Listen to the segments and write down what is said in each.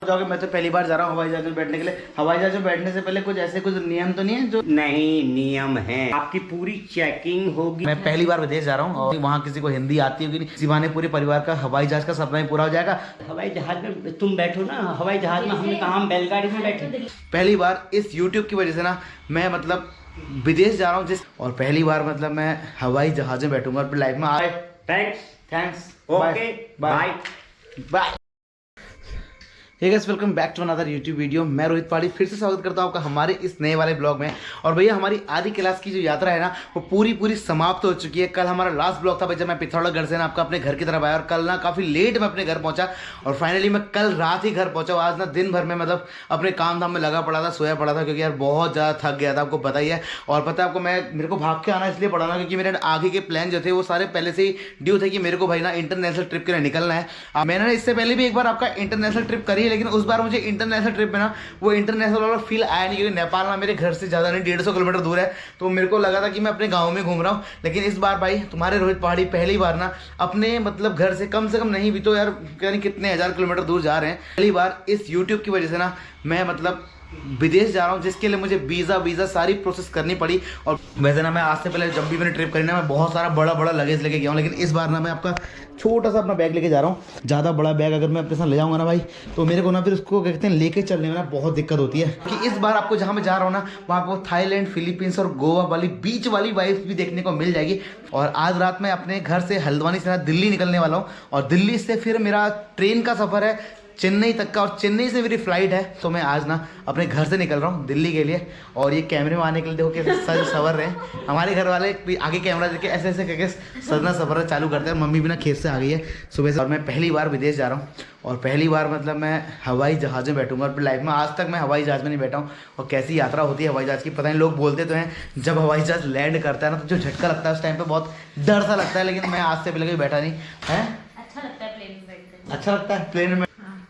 जाओगे। मैं तो पहली बार जा रहा हूँ हवाई जहाज में बैठने के लिए। हवाई जहाज में बैठने से पहले कुछ ऐसे कुछ नियम तो नहीं है जो? नहीं, नियम है, आपकी पूरी चेकिंग होगी। मैं पहली बार विदेश जा रहा हूँ और वहाँ किसी को हिंदी आती होगी नहीं, इसी बहाने पूरे परिवार का हवाई जहाज का सपना ही पूरा हो जाएगा। हवाई जहाज में तुम बैठो ना, हवाई जहाज में हमने कहा हम बैलगाड़ी में बैठे। पहली बार इस यूट्यूब की वजह से ना मैं मतलब विदेश जा रहा हूँ और पहली बार मतलब मैं हवाई जहाज में बैठूंगा अपनी लाइफ में। Thanks okay, bye bye. Hey guys, welcome back to another YouTube video. मैं रोहित पहाड़ी फिर से स्वागत करता हूँ आपका हमारे इस नए वाले ब्लॉग में। और भैया हमारी आधी क्लास की जो यात्रा है ना वो पूरी समाप्त हो चुकी है। कल हमारा लास्ट ब्लॉग था भाई, जब मैं पिथौरागढ़ घर से ना आपका अपने घर की तरफ आया और कल ना काफ़ी लेट मैं अपने घर पहुंचा और फाइनली मैं कल रात ही घर पहुंचा। आज ना दिन भर में मतलब अपने काम धाम में लगा पड़ा था, सोया पड़ा था क्योंकि यार बहुत ज़्यादा थक गया था, आपको पता ही है। और पता है आपको, मेरे को भाग के आना इसलिए पड़ा ना क्योंकि मेरे आगे के प्लान जो थे वो सारे पहले से ही ड्यू थे कि मेरे को भाई ना इंटरनेशनल ट्रिप के लिए निकलना है। मैंने ना इससे पहले भी एक बार आपका इंटरनेशनल ट्रिप करी है, लेकिन उस बार मुझे इंटरनेशनल ट्रिप में ना वो इंटरनेशनल वाला फील आया नहीं क्योंकि नेपाल ना मेरे घर से ज़्यादा नहीं 150 किलोमीटर दूर है। तो मेरे को लगा था कि मैं अपने गांव में घूम रहा हूँ, लेकिन इस बार भाई तुम्हारे रोहित पहाड़ी पहली बार ना अपने मतलब घर से कम नहीं भी तो यार यानी कितने हज़ार किलोमीटर दूर जा रहे हैं। पहली बार इस यूट्यूब की वजह से ना मैं मतलब विदेश जा रहा हूँ, जिसके लिए मुझे वीज़ा सारी प्रोसेस करनी पड़ी। और वैसे ना मैं आज से पहले जब भी मैंने ट्रिप करी ना मैं बहुत सारा बड़ा लगेज लेके गया हूँ, लेकिन इस बार ना मैं आपका छोटा सा अपना बैग लेके जा रहा हूँ। ज़्यादा बड़ा बैग अगर मैं अपने साथ ले जाऊँगा ना भाई तो मेरे को ना फिर उसको कहते हैं लेके चलने में ना बहुत दिक्कत होती है। कि इस बार आपको जहाँ मैं जा रहा हूँ ना वहाँ आपको थाईलैंड, फिलीपींस और गोवा वाली बीच वाली वाइफ भी देखने को मिल जाएगी। और आज रात मैं अपने घर से हल्द्वानी से दिल्ली निकलने वाला हूँ और दिल्ली से फिर मेरा ट्रेन का सफ़र है चेन्नई तक का और चेन्नई से मेरी फ्लाइट है। तो मैं आज ना अपने घर से निकल रहा हूँ दिल्ली के लिए। और ये कैमरे में आने के लिए देखो कैसे सज सवर रहे हैं हमारे घर वाले, आगे कैमरा देके ऐसे करके सजना सफर चालू करते हैं। मम्मी भी ना खेत से आ गई है सुबह से। और मैं पहली बार विदेश जा रहा हूँ और पहली बार मतलब मैं हवाई जहाज़ में बैठूंगा अपनी लाइफ में। आज तक मैं हवाई जहाज़ में नहीं बैठा हूँ और कैसी यात्रा होती है हवाई जहाज़ की पता नहीं। लोग बोलते तो हैं जब हवाई जहाज़ लैंड करता है ना तो जो झटका लगता है उस टाइम पे बहुत डर सा लगता है, लेकिन मैं आज से पहले कभी बैठा नहीं है। अच्छा लगता है प्लेन में बैठकर। अच्छा लगता है प्लेन में।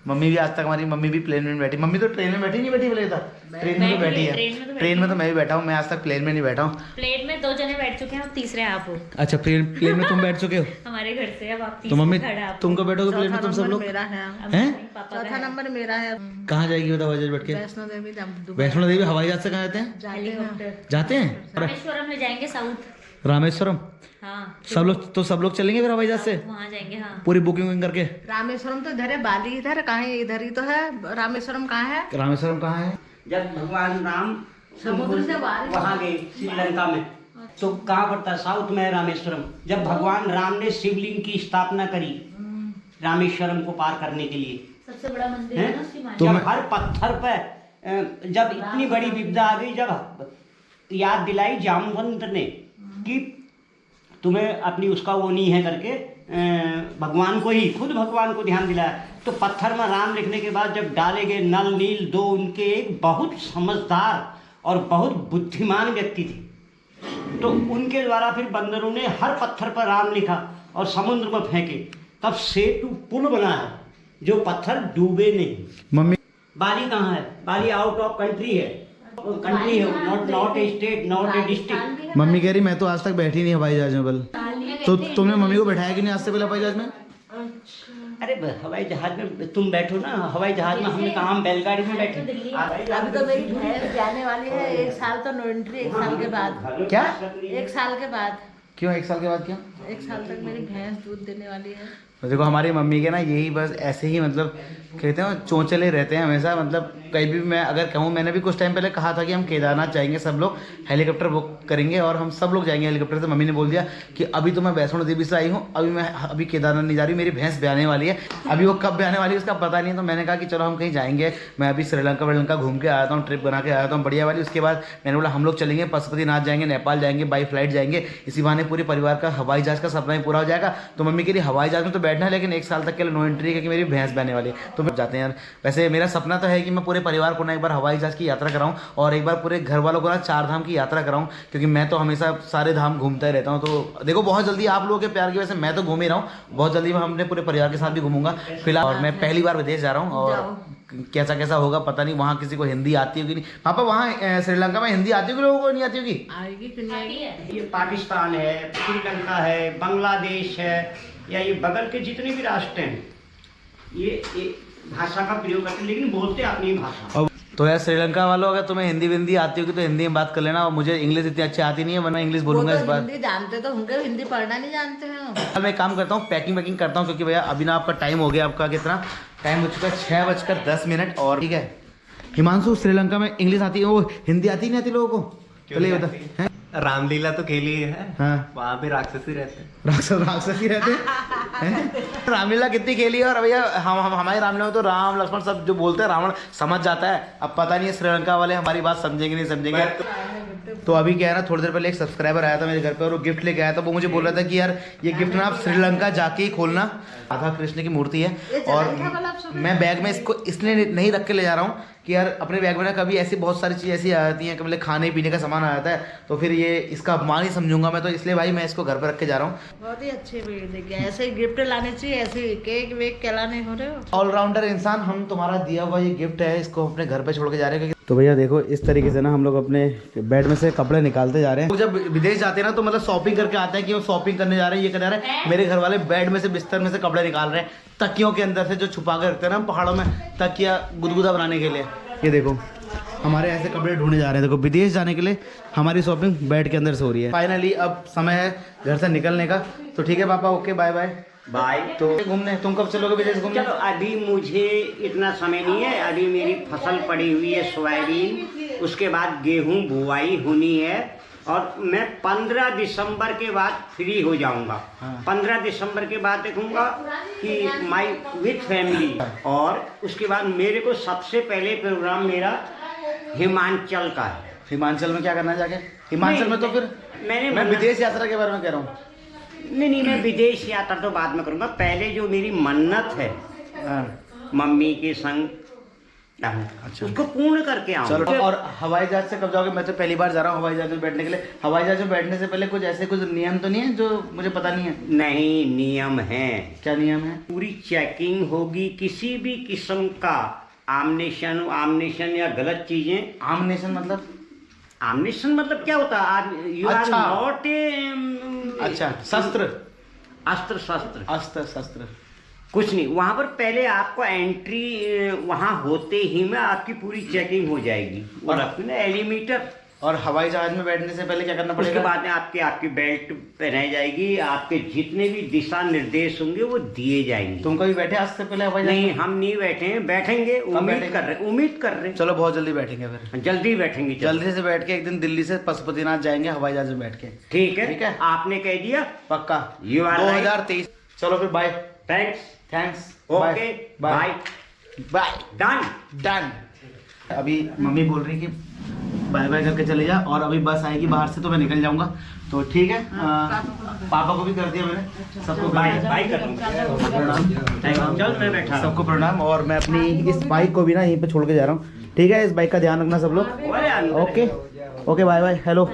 मम्मी भी आज तक, हमारी मम्मी भी प्लेन में बैठी। मम्मी तो ट्रेन में बैठी नहीं बैठी बोले था, ट्रेन में तो बैठी है। ट्रेन में तो मैं भी बैठा हूँ, मैं आज तक प्लेन में नहीं बैठा हूँ। प्लेन में 2 जने बैठ चुके हैं और तीसरे आप हो। अच्छा प्लेन में तुम बैठ चुके हो हमारे घर से अब आप तो मम्मी तुम को बैठोगे प्लेन में? तुम सब लोग हैं? चौथा नंबर मेरा है। कहाँ जाएगी बता हवाई जहाज बैठ के? वैष्णो देवी हवाई जहाज से कहाँ जाते हैं? हेलीकॉप्टर जाते हैं रामेश्वरम में जाएंगे, साउथ रामेश्वरम। हाँ सब लोग चलेंगे फिर हवाई जहाज से वहाँ जाएंगे। हाँ पूरी बुकिंग करके। रामेश्वरम तो इधर है, बाली इधर कहाँ है? इधर ही तो है। रामेश्वरम कहाँ है? रामेश्वरम कहाँ है? जब भगवान राम समुद्र से वहाँ गए श्रीलंका में तो कहाँ पड़ता है? साउथ में है रामेश्वरम। जब भगवान राम ने शिवलिंग की स्थापना करी रामेश्वरम को पार करने के लिए, सबसे बड़ा मंदिर है ना श्री तो हर पत्थर पे जब इतनी बड़ी विपदा आ गई, जब याद दिलाई जामवंत ने कि तुम्हें अपनी उसका वो नहीं है करके भगवान को ही, खुद भगवान को ध्यान दिलाया, तो पत्थर में राम लिखने के बाद जब डाले गए नल नील दो उनके, एक बहुत समझदार और बहुत बुद्धिमान व्यक्ति थे, तो उनके द्वारा फिर बंदरों ने हर पत्थर पर राम लिखा और समुद्र में फेंके, तब सेतु पुल बना है जो पत्थर डूबे नहीं। मम्मी बाली कहाँ है? बाली आउट ऑफ कंट्री है, कंट्री है, not a state, not a district. Mummy कह रही मैं तो आज तक बैठी नहीं हवाई जहाज में। बल तो तुमने मम्मी को बैठाया कि नहीं आज से पहले हवाई जहाज में? अरे हवाई जहाज में तुम बैठो ना, हवाई जहाज में हमने कहा हम बैलगाड़ी में बैठे। अभी तो मेरी भैंस जाने वाली है 1 साल, तो नो एंट्री 1 साल के बाद। क्या 1 साल के बाद? क्यों 1 साल के बाद? क्यों 1 साल तक मेरी भैंस दूध देने वाली है। तो देखो हमारी मम्मी के ना यही बस ऐसे ही मतलब कहते हैं चोंचले रहते हैं हमेशा। मतलब कहीं भी मैं अगर कहूँ, मैंने भी कुछ टाइम पहले कहा था कि हम केदारनाथ जाएंगे, सब लोग हेलीकॉप्टर बुक करेंगे और हम सब लोग जाएंगे हेलीकॉप्टर से। मम्मी ने बोल दिया कि अभी तो मैं वैष्णो देवी से आई हूँ, अभी केदारनाथ नहीं जा रही, मेरी भैंस ब्याने वाली है। अभी वो कब ब्याने वाली है उसका पता नहीं। तो मैंने कहा कि चलो हम कहीं जाएंगे। मैं अभी श्रीलंका घूम के आया था, ट्रिप बना के आया था बढ़िया वाली। उसके बाद मैंने बोला हम लोग चलेंगे पशुपतिनाथ जाएंगे, नेपाल जाएंगे, बाई फ्लाइट जाएंगे। इसी बहाने पूरे परिवार का हवाई जहाज का सपना ही पूरा हो जाएगा। तो मम्मी के लिए हवाई जहाज में तो बैठना है, लेकिन 1 साल के लिए नो एंट्री है कि मेरी भैंस बहने वाली है। तो मैं जाते हैं यार। वैसे मेरा सपना तो है कि मैं पूरे परिवार को ना एक बार हवाई जहाज की यात्रा कराऊं और एक बार पूरे घर वालों को ना 4 धाम की यात्रा कराऊं, क्योंकि मैं तो हमेशा सारे धाम घूमता ही रहता हूं। तो देखो बहुत जल्दी आप लोगों के प्यार की वजह से मैं तो घूम ही रहा हूं, बहुत जल्दी मैं अपने पूरे परिवार के साथ भी घूमूंगा फिलहाल। और मैं पहली बार विदेश जा रहा हूँ और कैसा होगा पता नहीं, वहाँ किसी को हिंदी आती होगी नहीं। पापा वहाँ श्रीलंका में हिंदी आती होगी, लोगों को नहीं आती होगी? आएगी कि नहीं आएगी? ये पाकिस्तान है, श्रीलंका है, बांग्लादेश है, या ये बगल के जितने भी राष्ट्र हैं, ये भाषा का प्रयोग करते हैं, लेकिन बोलते अपनी भाषा। और तो यार श्रीलंका वालों, अगर तुम्हें हिंदी विंदी आती होगी तो हिंदी में बात कर लेना, और मुझे इंग्लिश इतनी अच्छी आती नहीं है, वरना इंग्लिश बोलूंगा इस बार। हिंदी जानते तो होंगे, हिंदी पढ़ना नहीं जानते हैं। मैं एक काम करता हूँ, पैकिंग करता हूँ, क्योंकि भैया अभी ना आपका टाइम हो गया, आपका कितना टाइम हो चुका है, 6:10। और ठीक है हिमांशु, श्रीलंका में इंग्लिश आती है, वो हिंदी आती नहीं आती लोगों को? चलिए नहीं बता। आती? हैं? रामलीला तो खेली है। हाँ। वहाँ पे राक्षसी रहते हैं। राक्षस ही रहते हैं। रामलीला कितनी खेली है, और भैया हम हमारी रामलीला में तो राम लक्ष्मण सब जो बोलते हैं रावण समझ जाता है। अब पता नहीं है श्रीलंका वाले हमारी बात समझेंगे नहीं समझेंगे। तो अभी क्या है ना, थोड़ी देर पहले एक सब्सक्राइबर आया था मेरे घर पे, और वो गिफ्ट लेके आया था। वो मुझे बोल रहा था कि यार ये गिफ्ट ना आप श्रीलंका जाके ही खोलना, राधा कृष्ण की मूर्ति है। और मैं बैग में इसको इसलिए नहीं रख के ले जा रहा हूँ कि यार अपने बैग में ना कभी ऐसी बहुत सारी चीज़ ऐसी आ जाती हैं कि मतलब खाने पीने का सामान आ जाता है, तो फिर ये इसका अपमान ही समझूंगा मैं, तो इसलिए भाई मैं इसको घर पर रख के जा रहा हूँ। बहुत ही अच्छे वीडियो देखिए, ऐसे ही गिफ्ट लाने चाहिए, ऐसे ही केक वेक क्या लाने हो रहे हो। ऑलराउंडर इंसान, हम तुम्हारा दिया हुआ ये गिफ्ट है, इसको अपने घर पे छोड़ के जा रहे हैं। तो भैया देखो इस तरीके से ना हम लोग अपने बेड में से कपड़े निकालते जा रहे हैं। जब विदेश जाते हैं ना तो मतलब शॉपिंग करके आते हैं कि वो शॉपिंग करने जा रहे हैं, ये करने जा रहे हैं। मेरे घर वाले बेड में से बिस्तर में से कपड़े निकाल रहे हैं, तकियों के अंदर से जो छुपा कर रखते हैं ना पहाड़ों में, तकिया गुदगुदा बनाने के लिए। ये देखो हमारे ऐसे कपड़े ढूंढने जा रहे हैं। देखो विदेश जाने के लिए हमारी शॉपिंग बेड के अंदर से हो रही है। फाइनली अब समय है घर से निकलने का, तो ठीक है पापा, ओके बाय बाय बाय। तो घूमने तुम कब चलोगे विदेश घूमने? चलो अभी मुझे इतना समय नहीं है, अभी मेरी फसल पड़ी हुई है सोयाबीन, उसके बाद गेहूं बुआई होनी है, और मैं 15 दिसंबर के बाद फ्री हो जाऊंगा। 15 दिसंबर के बाद देखूंगा कि माई विथ फैमिली, और उसके बाद मेरे को सबसे पहले प्रोग्राम मेरा हिमाचल का है। हिमाचल में क्या करना है जाके? हिमाचल में तो फिर मैं विदेश यात्रा के बारे में कह रहा हूँ। नहीं, मैं विदेश यात्रा तो बाद में करूंगा, पहले जो मेरी मन्नत है मम्मी के संग, अच्छा, उसको पूर्ण करके आऊंगा। चलो, और हवाई जहाज से कब जाओगे? मैं तो पहली बार जा रहा हूँ हवाई जहाज में बैठने के लिए। हवाई जहाज में बैठने से पहले कुछ ऐसे कुछ नियम तो नहीं है जो मुझे पता नहीं है? नहीं, नियम है। क्या नियम है? पूरी चेकिंग होगी, किसी भी किस्म का आमनेशन या गलत चीजें। आमनेशन मतलब? आमनेशन मतलब क्या होता है? यू आर नॉट ए, अच्छा, शस्त्र, अस्त्र शस्त्र, अस्त्र शस्त्र कुछ नहीं। वहाँ पर पहले आपको एंट्री, वहाँ होते ही में आपकी पूरी चेकिंग हो जाएगी, और आपकी ना एलिमीटर। और हवाई जहाज में बैठने से पहले क्या करना पड़ेगा? उसके बाद में आपकी बेल्ट पहनाई जाएगी, आपके जितने भी दिशा निर्देश होंगे वो दिए जाएंगे। तुम कभी बैठे आज से पहले हवाई जहाज? नहीं, हम नहीं बैठे हैं, बैठेंगे, उम्मीद कर रहे हैं। चलो बहुत जल्दी बैठेंगे, फिर जल्दी बैठेंगे, जल्दी से बैठ के एक दिन दिल्ली से पशुपतिनाथ जाएंगे हवाई जहाज में बैठ के। ठीक है, ठीक है, आपने कह दिया पक्का। You are 2023। चलो फिर bye, thanks, okay bye bye, done. अभी मम्मी बोल रही कि बाय बाय करके चले जा, और अभी बस आएगी बाहर से तो मैं निकल जाऊंगा, तो ठीक है। पापा को भी कर दिया मैंने, सबको बाय कर दूंगा। चल मैं बैठा, सबको प्रणाम। और मैं अपनी इस बाइक को भी ना यहीं पे छोड़ के जा रहा हूँ, ठीक है? इस बाइक का ध्यान रखना सब लोग। Okay bye bye, hello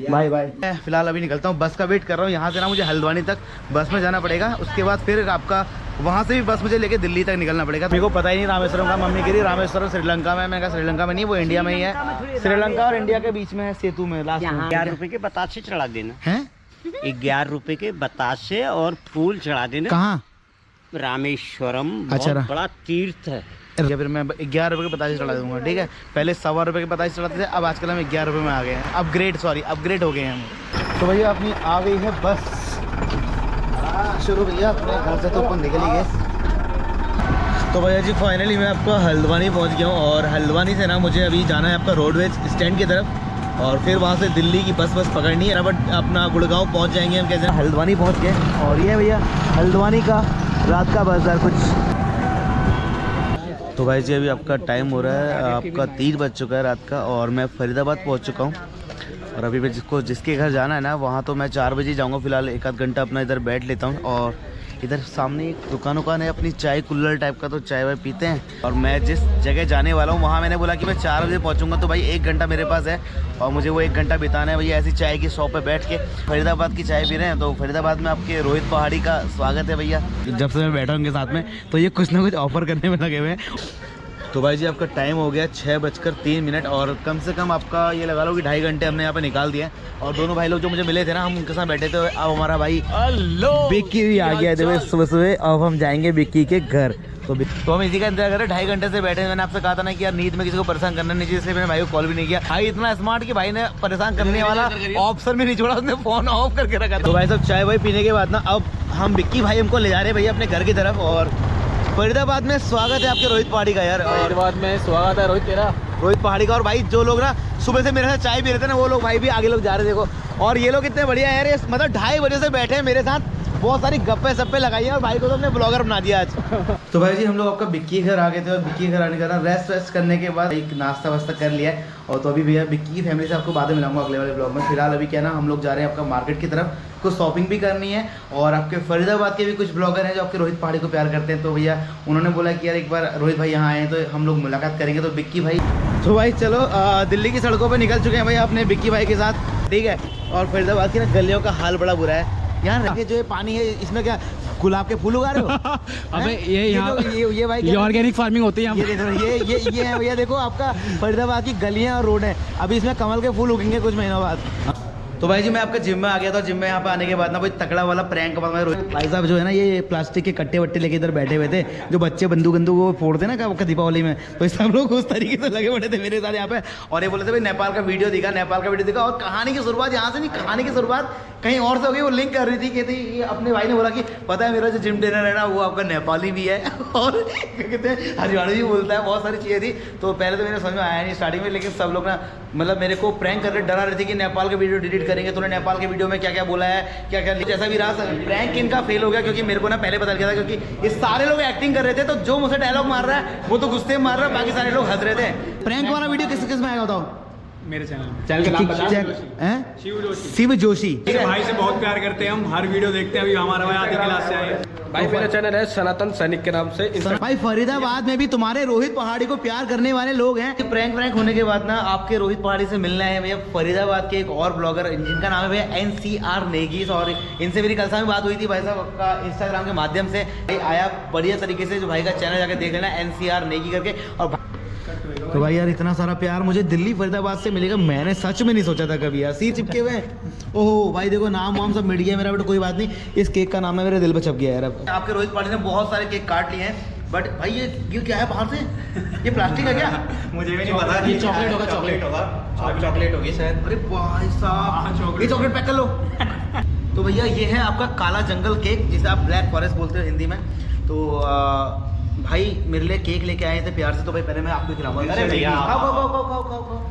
bye bye. फिलहाल अभी निकलता हूँ, बस का वेट कर रहा हूँ। यहाँ से ना मुझे हल्द्वानी तक बस में जाना पड़ेगा, उसके बाद फिर आपका वहाँ से भी बस मुझे लेके दिल्ली तक निकलना पड़ेगा। मेरे को पता ही नहीं रामेश्वरम का। मम्मी कह रही रामेश्वरम श्रीलंका में, मैंने कहा श्रीलंका में नहीं, वो इंडिया में ही है। श्रीलंका और इंडिया के बीच में है, सेतु में लास्ट में। 11 रुपए के बतासे चढ़ा देना है, 11 रुपए के बतासे और फूल चढ़ा देना। कहाँ? रामेश्वरम अच्छा, बहुत बड़ा तीर्थ है। या फिर मैं 11 रुपए के बतासे चढ़ा दूंगा, ठीक है? पहले 1.25 रुपए के बतासे चढ़ाते थे, अब आजकल हम 11 रुपए में आ गए हैं। अपग्रेड हो गए हैं हम। तो भैया अपनी आ गई है बस शुरू। भैया अपने घर से तो अपन निकल ही गए। तो भैया जी फाइनली मैं आपका हल्द्वानी पहुंच गया हूँ, और हल्द्वानी से ना मुझे अभी जाना है आपका रोडवेज स्टैंड की तरफ, और फिर वहाँ से दिल्ली की बस पकड़नी है। बट अपना गुड़गांव पहुँच जाएंगे हम। कैसे हल्द्वानी पहुँच गए, और ये भैया हल्द्वानी का रात का बाजार कुछ। तो भाई जी अभी आपका टाइम हो रहा है, आपका 3 बज चुका है रात का, और मैं फरीदाबाद पहुंच चुका हूं। और अभी मैं जिसके घर जाना है ना वहां तो मैं 4 बजे जाऊंगा। फिलहाल 1 आध घंटा अपना इधर बैठ लेता हूं, और इधर सामने एक दुकान है अपनी चाय कुल्हड़ टाइप का, तो चाय वाय पीते हैं। और मैं जिस जगह जाने वाला हूँ वहाँ मैंने बोला कि मैं 4 बजे पहुँचूंगा, तो भाई 1 घंटा मेरे पास है, और मुझे वो 1 घंटा बिताना है भैया ऐसी चाय की शॉप पे बैठ के। फरीदाबाद की चाय पी रहे हैं, तो फरीदाबाद में आपके रोहित पहाड़ी का स्वागत है भैया। जब से मैं बैठा उनके साथ में, तो ये कुछ ना कुछ ऑफर करने में लगे हुए हैं। तो भाई जी आपका टाइम हो गया 6:03, और कम से कम आपका ये लगा लो कि 2.5 घंटे हमने यहाँ पे निकाल दिए। और दोनों भाई लोग जो मुझे मिले थे ना, हम उनके साथ बैठे थे। अब हमारा भाई बिक्की भी आ गया है सुबह सुबह। अब हम जाएंगे बिक्की के घर, तो हम इसी का इंतजार कर रहे हैं, 2.5 घंटे से बैठे हैं। मैंने आपसे कहा था ना कि यार नींद में किसी को परेशान करना नहीं चाहिए, इसलिए मैंने भाई को कॉल भी नहीं किया। भाई इतना स्मार्ट कि भाई ने परेशान करने वाला ऑप्शन भी नहीं छोड़ा, उसने फोन ऑफ करके रखा। तो भाई सब चाय वाय पीने के बाद ना अब हम विक्की भाई हमको ले जा रहे हैं भैया अपने घर की तरफ। और फरीदाबाद में स्वागत है आपके रोहित पहाड़ी का यार। फरीदाबाद में स्वागत है रोहित तेरा, रोहित पहाड़ी का। और भाई जो लोग ना सुबह से मेरे साथ चाय पी रहे थे ना, वो लोग भाई भी आगे लोग जा रहे थे देखो। और ये लोग इतने बढ़िया यार, ये मतलब 2:30 बजे से बैठे हैं मेरे साथ, बहुत सारी गप्पे सप्पे लगाई हैं और भाई को तो हमने ब्लॉगर बना दिया आज। तो भाई जी हम लोग आपका विक्की घर आ गए थे और विक्की घर आने का ना रेस्ट करने के बाद एक नाश्ता वास्ता कर लिया है। और तो अभी भैया विक्की की फैमिली से आपको बाद में मिलाऊंगा अगले वाले ब्लॉग में। फिलहाल अभी क्या ना हम लोग जा रहे हैं आपका मार्केट की तरफ, कुछ शॉपिंग भी करनी है। और आपके फरीदाबाद के भी कुछ ब्लॉगर हैं जो आपके रोहित पहाड़ी को प्यार करते हैं, तो भैया उन्होंने बोला कि यार एक बार रोहित भाई यहाँ आए तो हम लोग मुलाकात करेंगे। तो विक्की भाई तो भाई चलो दिल्ली की सड़कों पर निकल चुके हैं भाई अपने विक्की भाई के साथ, ठीक है। और फरीदाबाद की ना गलियों का हाल बड़ा बुरा है। यहाँ जो ये पानी है इसमें क्या गुलाब के फूल उगा रहे हो? अबे ये भाई ये ऑर्गेनिक फार्मिंग होती है। ये देखो ये है भैया, देखो आपका फरीदाबाद की गलियां और रोड है, अभी इसमें कमल के फूल उगेंगे कुछ महीनों बाद। तो भाई जी मैं आपके जिम में आ गया था। जिम में यहाँ पे आने के बाद ना कोई तकड़ा वाला प्रैंक भाई साहब जो है ना ये प्लास्टिक के कट्टे वट्टे लेके इधर बैठे हुए थे, जो बच्चे बंदूक वो फोड़ते ना क्या दीपावली में, तो सब लोग उस तरीके से लगे बैठे थे मेरे साथ यहाँ पे। और ये बोले थे भाई नेपाल का वीडियो दिखा। और कहानी की शुरुआत यहाँ से नहीं, कहानी की शुरुआत कहीं और से हो गई। वो लिंक कर रही थी, कहती ये अपने भाई ने बोला कि पता है मेरा जो जिम ट्रेनर है ना वो आपका नेपाली भी है और कहते हैं हरियाणवी भी बोलता है, बहुत सारी चीज़ें थी। तो पहले तो मेरे समझ में आया नहीं स्टार्टिंग में, लेकिन सब लोग ना मतलब मेरे को प्रैंक करके डरा रहे थे कि नेपाल का वीडियो डिलीट करेंगे, तूने नेपाल के वीडियो में क्या क्या बोला है, क्या क्या जैसा भी रहा। प्रैंक इनका फेल हो गया क्योंकि मेरे को ना पहले पता गया था, क्योंकि ये सारे लोग एक्टिंग कर रहे थे। तो जो मुझसे डायलॉग मार रहा है वो तो गुस्से में मार रहा है, बाकी सारे लोग हंस रहे थे। प्रैंक वाला वीडियो किस में आएगा बताओ? मेरे चैनल का नाम बता, शिव जोशी। भाई से बहुत प्यार करते हैं हम, हर वीडियो देखते हैं। अभी हमारा भाई आधी क्लास से आए भाई। मेरा चैनल है सनातन सैनिक के नाम से। भाई फरीदाबाद में भी तुम्हारे रोहित पहाड़ी को प्यार करने वाले लोग हैं। प्रैंक होने के बाद ना आपके रोहित पहाड़ी से मिलना है भैया फरीदाबाद के एक और ब्लॉगर जिनका नाम है भैया NCR नेगी। और इनसे मेरी कल शाम बात हुई थी भाई साहब का इंस्टाग्राम के माध्यम से आया बढ़िया तरीके से। जो भाई का चैनल जाकर देख लेना NCR नेगी करके। और तो भाई यार इतना सारा प्यार मुझे दिल्ली फरीदाबाद से मिलेगा, मैंने सच में नहीं सोचा था कभी यार। सी चिपके हुए ओहो भाई देखो नाम वाम सब मिट गया मेरा, बट कोई बात नहीं, इस केक का नाम है मेरे दिल पे छप गया यार। अब आपके रोहित पहाड़ी ने बहुत सारे केक काट लिए हैं, बट भाई ये क्या है बाहर से, ये प्लास्टिक है क्या? मुझे भी नहीं पता। ये चॉकलेट होगी शायद। अरे भाई साहब ये चॉकलेट पैक कर लो। तो भैया ये है आपका काला जंगल केक, जिसे आप ब्लैक फॉरेस्ट बोलते हो हिंदी में। तो भाई मेरे लिए केक लेके आए थे प्यार से, तो भाई पहले मैं आपको खिलाऊंगा। अरे भैया खाओ।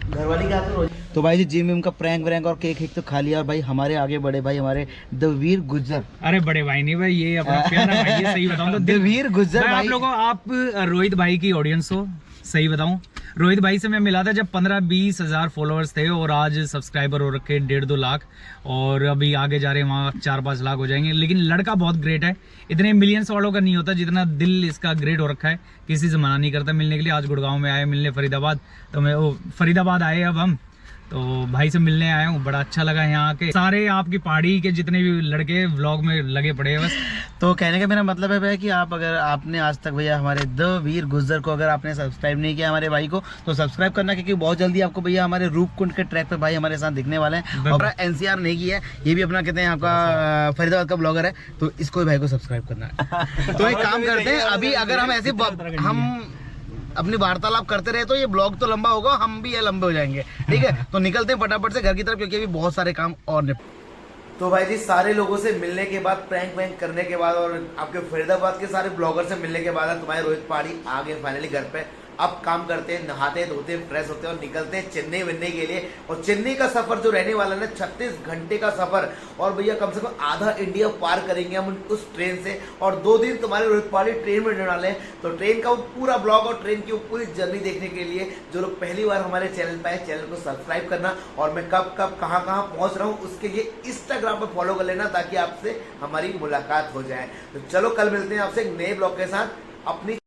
घर वाली क्या तो। तो भाई जी जिम का प्रैंक और केक तो खा लिया। और भाई हमारे आगे बड़े भाई हमारे दवीर गुज्जर। अरे बड़े भाई नहीं भाई, ये अपना प्यारा भाई है, सही बताऊं तो दवीर गुज्जर भाई। आप लोगों आप रोहित भाई की ऑडियंस हो, सही बताऊं रोहित भाई से मैं मिला था जब 15-20 हज़ार फॉलोअर्स थे, और आज सब्सक्राइबर हो रखे 1.5-2 लाख, और अभी आगे जा रहे हैं वहाँ 4-5 लाख हो जाएंगे। लेकिन लड़का बहुत ग्रेट है, इतने मिलियंस वालों का नहीं होता जितना दिल इसका ग्रेट हो रखा है, किसी से मना नहीं करता मिलने के लिए। आज गुड़गांव में आए मिलने फरीदाबाद, तो मैं फरीदाबाद आए अब हम, तो भाई से मिलने आया हूँ। बड़ा अच्छा लगा यहाँ के सारे आपकी पहाड़ी के जितने भी लड़के व्लॉग में लगे पड़े हैं बस। तो कहने का मेरा मतलब है भैया कि आप अगर आपने आज तक भैया हमारे दवीर गुज्जर को अगर आपने सब्सक्राइब नहीं किया हमारे भाई को, तो सब्सक्राइब करना, क्योंकि बहुत जल्दी आपको भैया हमारे रूपकुंड के ट्रैक पे भाई हमारे साथ दिखने वाले हैं। और NCR नेगी है, ये भी अपना कहते हैं आपका फरीदाबाद का ब्लॉगर है, तो इसको भाई को सब्सक्राइब करना है। तो एक काम करते हैं, अभी अगर हम ऐसे हम अपनी वार्तालाप करते रहे तो ये ब्लॉग तो लंबा होगा, हम भी ये लंबे हो जाएंगे, ठीक है। तो निकलते हैं फटाफट से घर की तरफ, क्योंकि अभी बहुत सारे काम और तो भाई जी सारे लोगों से मिलने के बाद, प्रैंक वैंक करने के बाद, और आपके फरीदाबाद के सारे ब्लॉगर से मिलने के बाद तुम्हारे रोहित पहाड़ी आ गए फाइनली घर पे। अब काम करते हैं, नहाते धोते फ्रेश होते हैं और निकलते हैं चेन्नई विन्नई के लिए। और चेन्नई का सफर जो रहने वाला है 36 घंटे का सफर, और भैया कम से कम आधा इंडिया पार करेंगे हम उस ट्रेन से। और 2 दिन तुम्हारे रोहित पहाड़ी ट्रेन में रहने वाले हैं। तो ट्रेन का पूरा ब्लॉग और ट्रेन की पूरी जर्नी देखने के लिए जो लोग पहली बार हमारे चैनल पे आए, चैनल को सब्सक्राइब करना, और मैं कब कहाँ पहुंच रहा हूँ उसके लिए इंस्टाग्राम पर फॉलो कर लेना, ताकि आपसे हमारी मुलाकात हो जाए। तो चलो कल मिलते हैं आपसे एक नए ब्लॉग के साथ अपनी